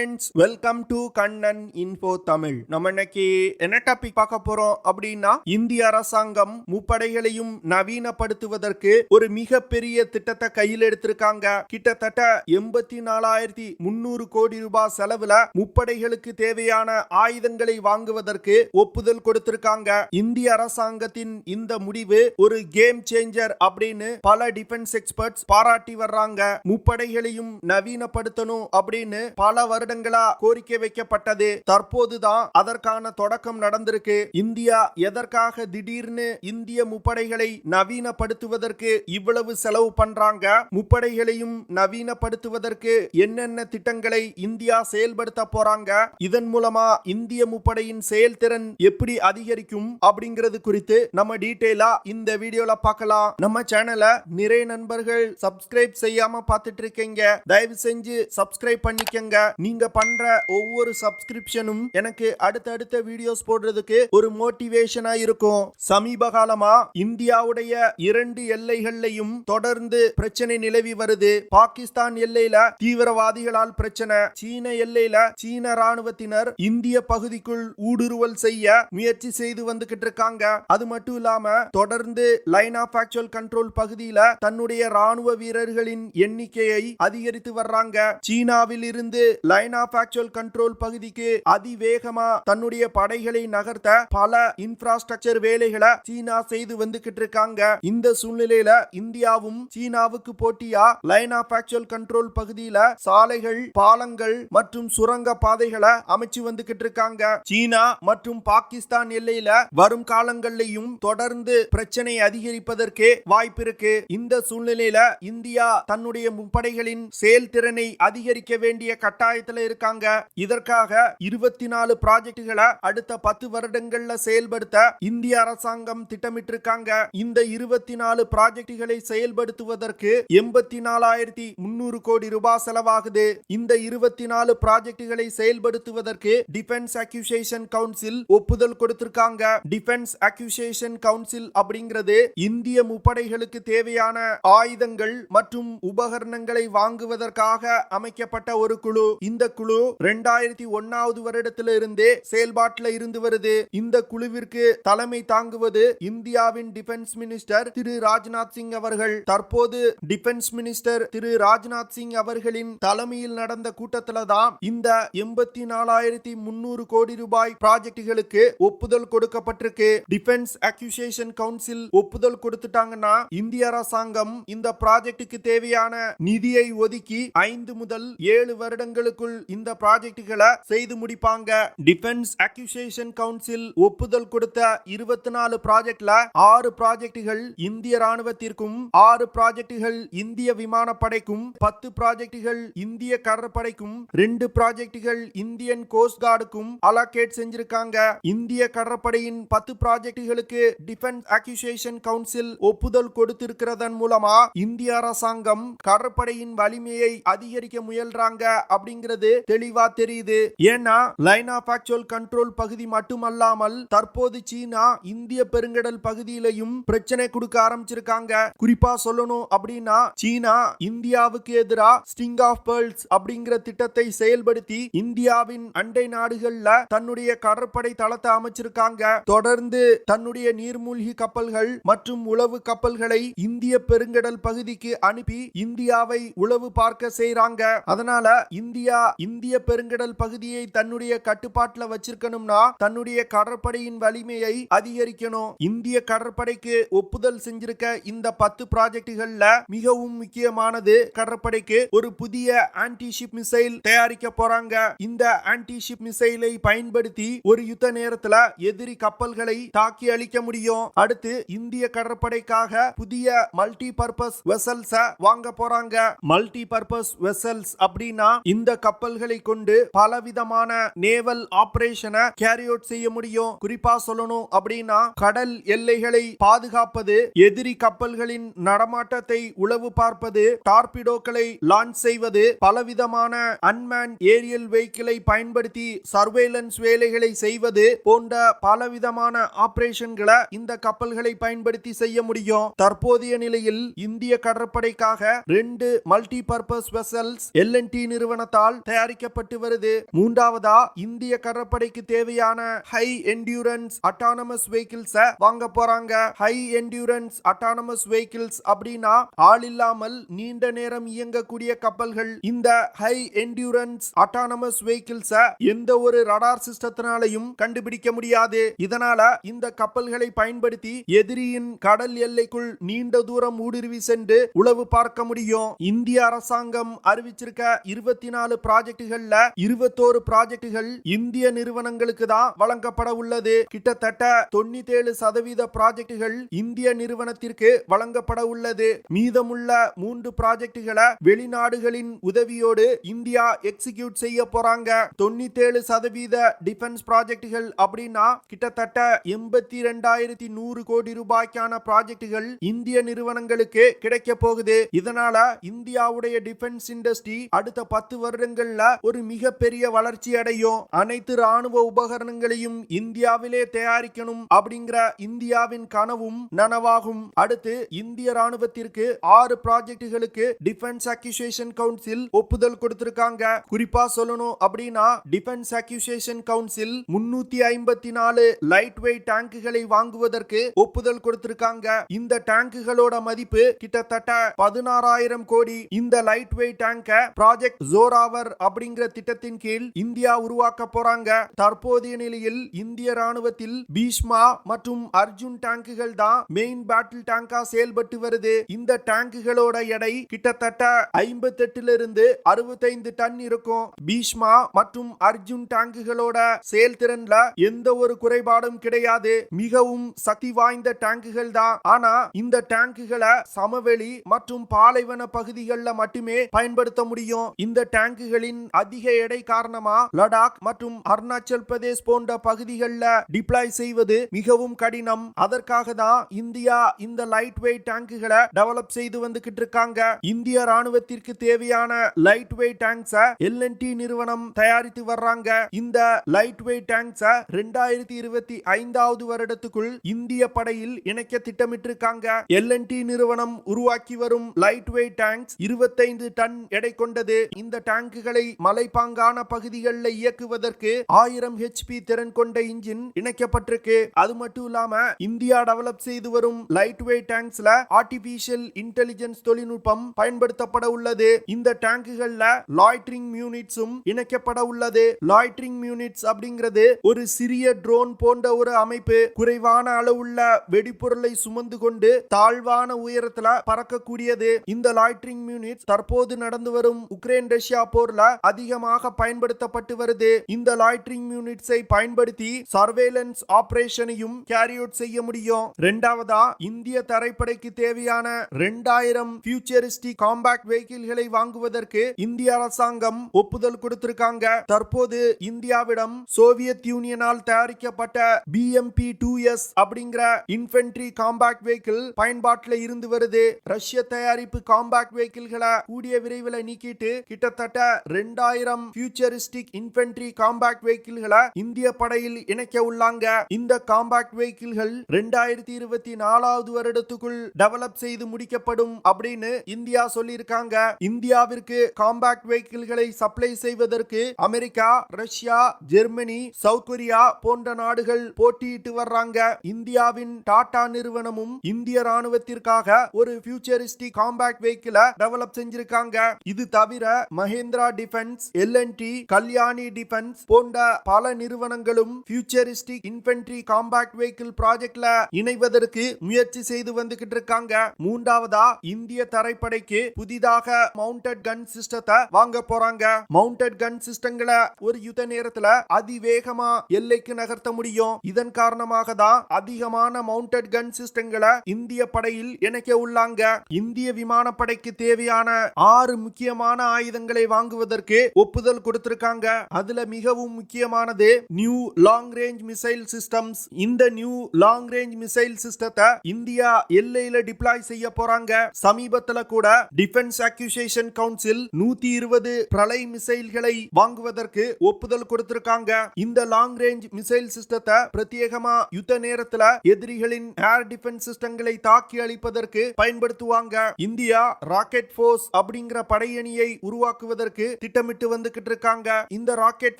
Friends, welcome to Kannan info Tamil. நம்ம இன்னைக்கு என்ன டாபிக் பார்க்க போறோம் அப்படின்னா, இந்திய அரசாங்கம் முப்படைகளையும் நவீனப்படுத்துவதற்கு ஒரு மிகப்பெரிய திட்டத்தை கையில் எடுத்திருக்காங்க. கிட்டத்தட்ட 84,300 கோடி ரூபாய் செலவுல முப்படைகளுக்கு தேவையான ஆயுதங்களை வாங்குவதற்கு ஒப்புதல் கொடுத்திருக்காங்க. இந்திய அரசாங்கத்தின் இந்த முடிவு ஒரு கேம் சேஞ்சர் அப்படின்னு பல டிஃபென்ஸ் எக்ஸ்பர்ட்ஸ் பாராட்டி வர்றாங்க. முப்படைகளையும் நவீனப்படுத்தணும் அப்படின்னு பல வருடங்களா கோரிக்கை வைக்கப்பட்டது. தற்போதுதான் அதற்கான தொடக்கம் நடந்திருக்கு. இந்தியா எதற்காக திடீர்னு இந்திய முப்படைகளை நவீனப்படுத்துவதற்கு இவ்வளவு செலவு பண்றாங்க? முப்படைகளையும் நவீனப்படுத்துவதற்கு என்னென்ன திட்டங்களை இந்தியா செயல்படுத்த போறாங்க? இதன் மூலமா இந்திய முப்படையின் செயல்திறன் எப்படி அதிகரிக்கும் அப்படிங்கிறது குறித்து நம்ம டீடைலா இந்த வீடியோல பார்க்கலாம். நம்ம சேனலை நிறைய நண்பர்கள் சப்ஸ்கிரைப் செய்யாம பார்த்துட்டு இருக்கீங்க. தயவு செஞ்சு சப்ஸ்கிரைப் பண்ணிக்கங்க. நீங்க பண்ற ஒவ்வொரு சப்ஸ்கிரிப்ஷனும் எனக்கு அடுத்தடுத்த வீடியோஸ் போடுறதுக்கு ஒரு மோட்டிவேஷனா இருக்கும். சமீப காலமா இந்தியாவுடைய 2 எல்லைகள்லையும் தொடர்ந்து பிரச்சனை நிலவி வருது. பாகிஸ்தான் எல்லையில தீவிரவாதிகளால் பிரச்சனை, சீன எல்லையில சீன ராணுவத்தினர் இந்திய பகுதிக்குள் ஊடுருவல் செய்ய முயற்சி செய்து வந்துகிட்டு இருக்காங்க. அது மட்டும் இல்லாம தொடர்ந்து லைன் ஆஃப் ஆக்சுவல் கண்ட்ரோல் பகுதியில தன்னுடைய ராணுவ வீரர்களின் எண்ணிக்கையை அதிகரித்து வர்றாங்க. சீனாவில் இருந்து லைன் ஆஃப் ஆக்சுவல் கண்ட்ரோல் பகுதிக்கு அதிவேகமா தன்னுடைய படைகளை நகர்த்த பல இன்ஃப்ராஸ்ட்ரக்சர் வேலைகளை சீனா செய்து வந்துகிட்டு இருக்காங்க. இந்த சூழ்நிலையில இந்தியாவும் சீனாவுக்கு போட்டியா லைன் ஆஃப் ஆக்சுவல் கண்ட்ரோல் பகுதியில சாலைகள், பாலங்கள் மற்றும் சுரங்க பாதைகளை அமைச்சு வந்துகிட்டு இருக்காங்க. சீனா மற்றும் பாகிஸ்தான் எல்லையில வரும் காலங்களிலும் தொடர்ந்து பிரச்சனை அதிகரிப்பதற்கு வாய்ப்பு இருக்கு. இந்த சூழ்நிலையில இந்தியா தன்னுடைய முப்படைகளின் செயல்திறனை அதிகரிக்க வேண்டிய கட்டாயத்துல இருக்காங்க. இதற்காக 24 ப்ராஜெக்டுகளை அடுத்த 10 வருடங்கள்ல செயல்படுத்த இந்திய அரசாங்கம் திட்டமிட்டிருக்காங்க. இந்த 24 ப்ராஜெக்டுகளை செயல்படுத்துவதற்கு 84,300 கோடி ரூபாய் செலவாகுது. இந்த 24 ப்ராஜெக்டுகளை செயல்படுத்துவதற்கு டிஃபென்ஸ் அக்யூசியேஷன் கவுன்சில் ஒப்புதல் கொடுத்திருக்காங்க. டிஃபென்ஸ் அக்யூசியேஷன் கவுன்சில் அப்படிங்கிறது இந்திய முப்படைகளுக்கு தேவையான ஆயுதங்கள் மற்றும் உபகரணங்களை வாங்குவதற்காக அமைக்கப்பட்ட ஒரு குழு. இந்த குழு 2001 வருடத்திலிருந்தே செயல்பாட்டில் இருந்து வருது. இந்த குழுவிற்கு தலைமை தாங்குவது இந்தியாவின் டிஃபென்ஸ் மினிஸ்டர் திரு ராஜ்நாத் சிங் அவர்கள். தற்போது டிஃபென்ஸ் மினிஸ்டர் திரு ராஜ்நாத் சிங் அவர்களின் தலைமையில் நடந்த கூட்டத்தில் தான் இந்த 84,300 கோடி ரூபாய் ப்ராஜெக்டுகளுக்கு ஒப்புதல் கொடுக்கப்பட்டிருக்கு. டிஃபென்ஸ் அக்யூசியேஷன் கவுன்சில் ஒப்புதல் கொடுத்துட்டாங்கன்னா இந்திய அரசாங்கம் இந்த ப்ராஜெக்டுக்கு தேவையான நிதியை ஒதுக்கி 5 முதல் 7 வருடங்களுக்குள் இந்த ப்ராஜெக்டுகளை செய்து முடிப்பாங்க. டிஃபென்ஸ் அக்யூசியேஷன் கவுன்சில் ஒப்புதல் கொடுத்த 24 ப்ராஜெக்ட்ல 6 ப்ராஜெக்டுகள் இந்திய ராணுவத்திற்கும், 6 ப்ராஜெக்டுகள் இந்திய விமானப்படைக்கும், 10 ப்ராஜெக்டுகள் இந்திய கடற்படைக்கும், 2 ப்ராஜெக்டுகள் இந்தியன் கோஸ்ட் கார்டுக்கும் அலோகேட் செஞ்சிருக்காங்க. இந்திய கடற்படையின் 10 ப்ராஜெக்டுகளுக்கு டிஃபென்ஸ் அக்யூசியேஷன் கவுன்சில் ஒப்புதல் கொடுத்திருக்கிறதன் மூலமா இந்திய அரசாங்கம் கடற்படையின் வலிமையை அதிகரிக்க முயல்றாங்க அப்படிங்கிறது தெளிவா தெரியுது. ஏன்னா லைன் ஆஃப் ஆக்சுவல் கண்ட்ரோல் பகுதி மட்டுமல்லாமல் தற்போது சீனா இந்திய பெருங்கடல் பகுதியிலையும் பிரச்சனை கொடுக்க ஆரம்பிச்சிருக்காங்க. குறிப்பா சொல்லணும் அப்படின்னா சீனா இந்தியாவுக்கு எதிராக ஸ்ட்ரிங் ஆஃப் பேர்ல்ஸ் அப்படிங்கிற திட்டத்தை செயல்படுத்தி இந்தியாவின் அண்டை நாடுகள்ல தன்னுடைய கடற்படை தளத்தை அமைச்சிருக்காங்க. தொடர்ந்து தன்னுடைய நீர்மூழ்கி கப்பல்கள் மற்றும் உளவு கப்பல்களை இந்திய பெருங்கடல் பகுதிக்கு அனுப்பி இந்தியாவை உளவு பார்க்க செய்றாங்க. அதனால இந்திய பெருங்கடல் பகுதியை தன்னுடைய கட்டுப்பாட்டில் வச்சிருக்கணும்னா தன்னுடைய கடற்படையின் வலிமையை அதிகரிக்கணும். இந்திய கடற்படைக்கு ஒப்புதல் செஞ்சிருக்க இந்த 10 ப்ராஜெக்டுகள்ல மிகவும் முக்கியமானது கடற்படைக்கு ஒரு புதிய ஆன்டி ஷிப் மிசைல் தயாரிக்க போறாங்க. இந்த ஆன்டி ஷிப் மிசைலை பயன்படுத்தி ஒரு யுத்த நேரத்துல எதிரி கப்பல்களை தாக்கி அழிக்க முடியும். அடுத்து இந்திய கடற்படைக்காக புதிய மல்டி பர்பஸ் வெசல்ஸ் வாங்க போறாங்க. மல்டி பர்பஸ் வெசல்ஸ் அப்படின்னா இந்த கப்பல்களை கொண்டு பலவிதமான நேவல் ஆபரேஷனை கேரி அவுட் செய்ய முடியும். குறிப்பா சொல்லணும் அப்படின்னா கடல் எல்லைகளை பாதுகாப்பது, எதிரி கப்பல்களின் நடமாட்டத்தை உளவு பார்ப்பது, டார்பிடோக்களை லான்ச் செய்வது, பலவிதமான அன்மேன் ஏரியல் வெஹிக்கிளை பயன்படுத்தி சர்வேலன்ஸ் வேலைகளை செய்வது போன்ற பலவிதமான ஆபரேஷன்களை இந்த கப்பல்களை பயன்படுத்தி செய்ய முடியும். தற்போதைய நிலையில் இந்திய கடற்படைக்காக 2 மல்டி பர்பஸ் வெசல்ஸ் LNT நிறுவனத்தால் தயாரிக்கப்பட்டு வருது. மூன்றாவதா இந்திய கடற்படைக்கு தேவையான ஹை என்டியூரன்ஸ் அட்டானமஸ் வெஹிக்கிள்ஸ் வாங்க போறாங்க. ஹை என்டியூரன்ஸ் அட்டானமஸ் வெஹிக்கிள்ஸ் அப்படின்னா ஆள் இல்லாமல் நீண்ட நேரம் இயங்கக்கூடிய கப்பல்கள். இந்த ஹை என்டியூரன்ஸ் அட்டானமஸ் வெஹிக்கிள்ஸ் எந்த ஒரு ரடார் சிஸ்டத்தினாலையும் கண்டுபிடிக்க முடியாது. இதனால இந்த கப்பல்களை பயன்படுத்தி எதிரியின் கடல் எல்லைக்குள் நீண்ட தூரம் ஊடுருவி சென்று உளவு பார்க்க முடியும். இந்திய அரசாங்கம் அறிவிச்சிருக்க 24 ப்ராஜெக்டுகள்ல 21 ப்ராஜெக்டுகள் இந்திய நிறுவனங்களுக்கு தான் வழங்கப்பட உள்ளது. கிட்டத்தட்ட 97% ப்ராஜெக்டுகள் இந்திய நிறுவனத்திற்கு வழங்கப்பட உள்ளது. மீதமுள்ள 3 ப்ராஜெக்டுகளை வெளிநாடுகளின் உதவியோடு இந்தியா எக்ஸிக்யூட் செய்ய போறாங்க. 97% டிஃபென்ஸ் ப்ராஜெக்டுகள் அப்படின்னா கிட்டத்தட்ட 82,100 கோடி ரூபாய்க்கான ப்ராஜெக்டுகள் இந்திய நிறுவனங்களுக்கு கிடைக்க போகுது. இதனால இந்தியாவுடைய டிஃபென்ஸ் இண்டஸ்ட்ரி அடுத்த 10 வருடங்கள்ல ஒரு மிகப்பெரிய வளர்ச்சி அடையும். அனைத்து ராணுவ உபகரணங்களையும் இந்தியாவிலே தயாரிக்கணும் அப்படிங்கிற இந்தியாவின் கனவும் நனவாகும். அடுத்து இந்திய ராணுவத்திற்கு 6 ப்ராஜெக்டுகளுக்கு டிஃபென்ஸ் அக்யூசியேஷன் கவுன்சில் ஒப்புதல் கொடுத்திருக்காங்க. குறிப்பா சொல்லணும் அப்படின்னா defence acquisition council 354 light weight டேங்குகளை வாங்குவதற்கு ஒப்புதல் கொடுத்திருக்காங்க. இந்த டேங்குகளோட மதிப்பு கிட்டத்தட்ட 16,000 கோடி. இந்த லைட் வெயிட் டேங்க ப்ராஜெக்ட் ஜோராவர் அப்படிங்கிற திட்டத்தின் கீழ் இந்தியா உருவாக்க போறாங்க. தற்போதைய நிலையில் இந்திய ராணுவத்தில் பீஷ்மா மற்றும் அர்ஜுன் டேங்குகள் தான் மெயின் பேட்டில் டேங்கா செயல்பட்டு வருது. இந்த டேங்குகளோட எடை கிட்டத்தட்ட 58 இருந்து 65 டன் இருக்கும். பீஷ்மா மற்றும் அர்ஜுன் டேங்குகளோட செயல்திறன்ல எந்த ஒரு குறைபாடும் கிடையாது. மிகவும் சக்தி வாய்ந்த டேங்குகள் தான். ஆனா இந்த டேங்குகளை சமவெளி மற்றும் பாலைவன பகுதிகளில் மட்டுமே பயன்படுத்த முடியும். இந்த டேங்குகளின் அதிக எடை காரணமா லடாக் மற்றும் அருணாச்சல் பிரதேஷ் போன்ற பகுதிகளில் டிப்ளாய் செய்வது மிகவும் கடினம். அதற்காக தான் இந்தியா இந்த லைட் வெயிட் டேங்குகளை டெவலப் செய்து வந்துகிட்டு இருக்காங்க. இந்திய ராணுவத்திற்கு தேவையான லைட் வெயிட் டேங்க்ஸ் எல்&டி நிறுவனம் தயாரித்து வர்றாங்க. இந்த லைட் வெயிட் டேங்க்ஸ் 2025வது வருடத்துக்குள் இந்திய படையில் இணைக்க திட்டமிட்டிருக்காங்க. எல்&டி நிறுவனம் உருவாக்கி வரும் லைட் வெயிட் டேங்க்ஸ் 25 டன் எடை கொண்டது. இந்த டேங்குகளை மலைப்பாங்கான பகுதிகளில் இயக்குவதற்கு 1000 HP திறன் கொண்ட இன்ஜின் இணைக்கப்பட்டிருக்கு. அது மட்டும் இல்லாம இந்தியா டெவலப் செய்து வரும் லைட் வெயிட் டேங்க்ஸ்ல ஆர்டிபிஷியல் இன்டெலிஜென்ஸ் தொழில்நுட்பம் பயன்படுத்தப்பட உள்ளது. இந்த டேங்குகள்ல லாய்டரிங் யூனிட்ஸும் இணைக்கப்பட உள்ளது. லாய்டரிங் யூனிட்ஸ் அப்படிங்கிறது ஒரு சிறிய ட்ரோன் போன்ற ஒரு அமைப்பு. குறைவான அளவுள்ள வெடிபொருளை சுமந்து கொண்டு தாழ்வான உயரத்துல பறக்கக்கூடியது. இந்த லாய்டரிங் யூனிட்ஸ் தற்போது நடந்து வரும் உக்ரைன் ரஷ்யா போர்ல அதிகமாக பயன்படுத்தப்பட்டு வருது. இந்த லாய்டரிங் யூனிட்ஸை பயன்படுத்தி சர்வேலன்ஸ் ஆபரேஷனையும் கேரி அவுட் செய்ய முடியும். இரண்டாவதா இந்திய தரைப்படைக்கு தேவையான 2000 ஃபியூச்சரிஸ்டிக் காம்பேக்ட் வெஹிக்கிள்களை வாங்குவதற்கு இந்திய அரசாங்கம் ஒப்புதல் கொடுத்திருக்காங்க. தற்போது இந்தியாவிடம் சோவியத் யூனியனால் தயாரிக்கப்பட்ட BMP-2S அப்படிங்கிற இன்ஃபென்ட்ரி காம்பேக்ட் வெஹிக்கிள் பயன்பாட்டில் இருந்து வருது. ரஷ்ய தயாரிப்பு காம்பேக்ட் வெஹிக்கிள்களை கூடிய விரைவில் நீக்கிட்டு கிட்டத்தட்ட 2000 ஃபியூச்சரிஸ்டிக் இன்ஃபென்ட்ரி காம்பேக்ட் வெஹிக்கிள்களை இந்திய படையில் இணைக்க உள்ளாங்க. இந்த காம்பேக்ட் வெஹிக்கிள்கள் 2024வது வருடத்துக்குள் டெவலப் செய்து முடிக்கப்படும் அப்படின்னு இந்தியா சொல்லியிருக்காங்க. இந்தியாவிற்கு காம்பேக்ட் வெஹிக்கிள்களை சப்ளை செய்வதற்கு America, Russia, Germany, south Korea போன்ற நாடுகள் போட்டியிட்டு வர்றாங்க. இந்தியாவின் டாடா நிறுவனமும் இந்திய ராணுவத்திற்காக ஒரு ஃபியூச்சரிஸ்டிக் காம்பேக்ட் வெஹிக்கிளை டெவலப் செஞ்சிருக்காங்க. இது தவிர Mahindra defence, L&T, Kalyani defence போன்ற பல நிறுவனங்களும் ஃபியூச்சரிஸ்டிக் இன்ஃபென்ட்ரி காம்பேக்ட் வெஹிக்கிள் ப்ராஜெக்ட்ல இணைவதற்கு முயற்சி செய்து வந்துகிட்டு இருக்காங்க. மூன்றாவதா இந்திய தரைப்படைக்கு புதிதாக மவுண்டட் கன் சிஸ்டத்தை வாங்க போறாங்க. மவுண்டட் கன் சிஸ்டங்களை ஒரு யுத்த நேரத்துல அதிவேகமா எல்லைக்கு நகர்த்த முடியும். இதன் காரணமாக தான் அதிகமான மவுண்டட் கன் சிஸ்டங்களை இந்திய படையில் இணைக்க உள்ளாங்க. இந்திய விமானப்படைக்கு தேவையான 6 முக்கியமான ஆயுதங்களை வாங்குவதற்கு ஒப்புதல் கொடுத்திருக்காங்க. அதுல மிகவும் முக்கியமானது new long range missile systems. இந்த நியூ லாங் ரேஞ்ச் மிசைல் சிஸ்டத்தை இந்தியா எல்லையில டிப்ளாய் செய்ய போறாங்க. சமீபத்துல கூட டிஃபென்ஸ் அக்யூசியேஷன் கவுன்சில் 120 பிரளய் மிசைல்களை வாங்குவதற்கு ஒப்புதல் கொடுத்திருக்காங்க. இந்த லாங் ரேஞ்ச் மிசைல் சிஸ்டத்தை பிரத்யேகமா யுத்த நேரத்துல எதிரிகளின் ஏர் டிஃபென்ஸ் சிஸ்டங்களை தாக்கி அழிப்பதற்கு பயன்படுத்துவாங்க. இந்தியா ராக்கெட் போர்ஸ் அப்படிங்கிற படையணியை உருவாக்குவதற்கு திட்டமிட்டு வந்துகிட்டு இருக்காங்க. இந்த ராக்கெட்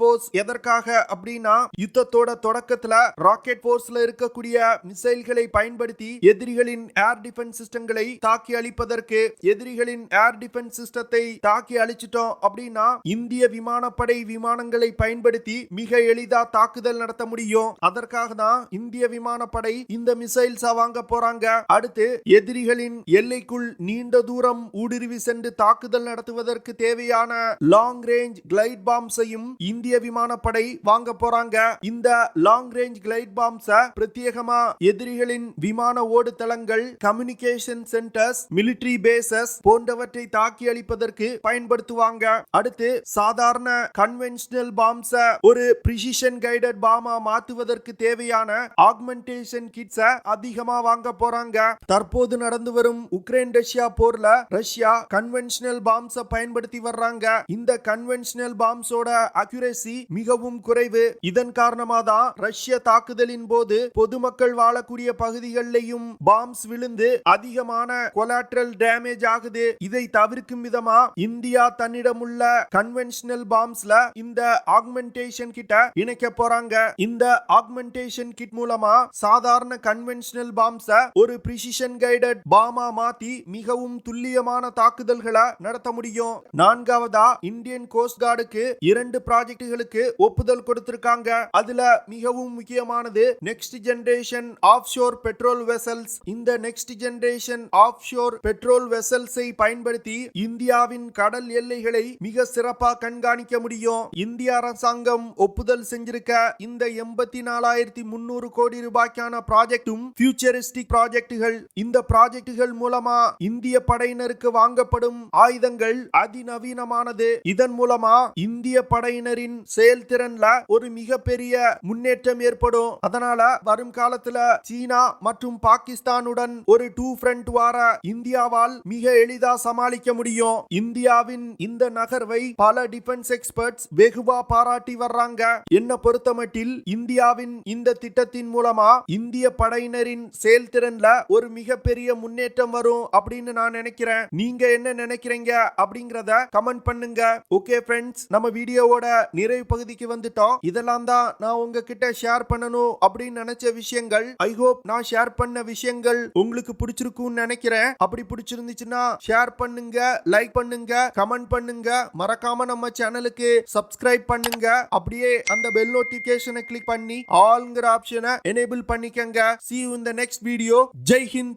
போர்ஸ் எதற்காக அப்படின்னா, யுத்தத்தோட தொடக்கத்துல ராக்கெட் போர்ஸ்ல இருக்கக்கூடிய மிசைல்களை பயன்படுத்தி எதிரிகளின் ஏர் டிஃபென்ஸ் சிஸ்டங்களை தாக்கி அழிப்பதற்கு, எதிரிகளின் ஏர் டிஃபென்ஸ் சிஸ்டத்தை தாக்கி அழிச்சிட்டோம் அப்படின்னா இந்திய விமானப்படை விமானங்களை பயன்படுத்தி மிக எளிதா தாக்குதல் நடத்த முடியும். அதற்காக தான் இந்திய விமானப்படை இந்த மிசைல்ஸ் வாங்க போறாங்க. அடுத்து எதிரிகளின் எல்லைக்குள் நீண்ட தூரம் ஊடுருவி சென்று தாக்குதல் நடத்துவதற்கு தேவையான லாங் ரேஞ்ச் கிளைட் பாம்ஸையும் இந்திய விமானப்படை வாங்க போறாங்க. இந்த லாங் ரேஞ்ச் கிளைட் பாம்ஸ் பிரத்யேகமா எதிரிகளின் விமான ஓடுதளங்கள், கம்யூனிகேஷன் சென்டர்ஸ், மிலிட்டரி பேசஸ் போன்றவற்றை தாக்கி அழிப்பதற்கு பயன்படுத்துவாங்க. அடுத்து சாதாரண கன்வென்ஷனல் பாம்ஸ் ஒரு பிரிசிஷன் கைடட் பாமா மாற்றுவதற்கு தேவையான ஆக்மெண்டேஷன் கிட்ஸ் அதிகமா வாங்க போறாங்க. தற்போது நடந்து வரும் உக்ரைன் ரஷ்யா போர்ல ரஷ்யா கன்வென்ஷனல் பாம்ஸ் பயன்படுத்தி வர்றாங்க. இந்த கன்வென்ஷனல் பாம்ஸோட அக்யூரசி மிகவும் குறைவு. இதன் காரணமாக தான் ரஷ்ய தாக்குதலின் போது பொதுமக்கள் வாழக்கூடிய பகுதிகளிலும் பாம்ஸ் விழுந்து அதிகமான கொலாட்ரல் டேமேஜ் ஆகுது. இதை தவிர்க்கும் விதமா இந்தியா தன்னிடம் உள்ள கன்வென்ஷனல் பாம்ஸ்ல இந்த ஆக்மெண்டேஷன் கிட்ட இணைக்க போறாங்க. இந்த ஆக்மெண்டேஷன் கிட் மூலமா சாதாரண கன்வென்ஷனல் பாம்ஸ் ஒரு பிரிசிஷன் கைடட் பாமா மாத்தி மிகவும் துல்லியமான தாக்குதல்களை நடத்த முடியும். நான்காவதா இந்தியன் கோஸ்ட் கார்டுக்கு 2 ப்ராஜெக்டுகளுக்கு ஒப்புதல் கொடுத்திருக்காங்க. அதுல மிகவும் முக்கியமானது next generation offshore petrol vessels. இந்த நெக்ஸ்ட் ஜெனரேஷன் ஆஃப்ஷோர் பெட்ரோல் வெசல்ஸை பயன்படுத்தி இந்தியாவின் கடல் எல்லைகளை மிக சிறப்பா கண்காணிக்க முடியும். இந்திய அரசாங்கம் ஒப்புதல் செஞ்சிருக்க இந்த 84,300 கோடி ரூபாய்க்கான ப்ராஜெக்டும் ஃபியூச்சரிஸ்டிக் ப்ராஜெக்டுகள். இந்த ப்ராஜெக்டுகள் மூலமா இந்திய படையினருக்கு வாங்கப்படும் ஆயுதங்கள் அதிநவீனமானது. இதன் மூலமா இந்திய படையினரின் செயல்திறன்ல ஒரு மிகப்பெரிய முன்னேற்றம் ஏற்படும். அதனால வரும் காலத்துல சீனா மற்றும் பாகிஸ்தானுடன் ஒரு 2 ஃப்ரண்ட் வார இந்தியாவால் மிக எளிதா சமாளிக்க முடியும். இந்தியாவின் இந்த நகர்வை பல டிஃபென்ஸ் எக்ஸ்பர்ட்ஸ் வெகுவா பாராட்டி வர்றாங்க. என்ன பொறுத்தமட்டில் இந்தியாவின் இந்த திட்டத்தின் மூலமா இந்திய படையினரின் செயல்திறன்ல ஒரு மிகப்பெரிய முன்னேற்றம் வரும் அப்படின்னு நான் நினைக்கிறேன். நீங்க என்ன நினைக்கிறீங்க அப்படிங்கறத கமெண்ட் பண்ணுங்க. ஓகே ஃப்ரெண்ட்ஸ், நம்ம வீடியோவோட நிறைவு பகுதிக்கு வந்துட்டோம். இதெல்லாம் தான் நான் உங்ககிட்ட ஷேர் பண்ணணும் அப்படின்னு நினைச்ச விஷயங்கள். ஐ ஹோப் நான் ஷேர் பண்ண விஷயங்கள் உங்களுக்கு பிடிச்சிருக்கும்னு நினைக்கிறேன். அப்படி பிடிச்சிருந்துச்சுன்னா ஷேர் பண்ணுங்க, லைக் பண்ணுங்க, கமெண்ட் பண்ணுங்க. மறக்காம நம்ம சேனலுக்கு சப்ஸ்கிரைப் பண்ணுங்க. அப்படியே அந்த பெல் நோட்டிபிகேஷனை கிளிக் பண்ணி ஆல்ங்கிற ஆப்ஷனை எனேபிள் பண்ணிக்கங்க. See you in the next video. Jai Hind.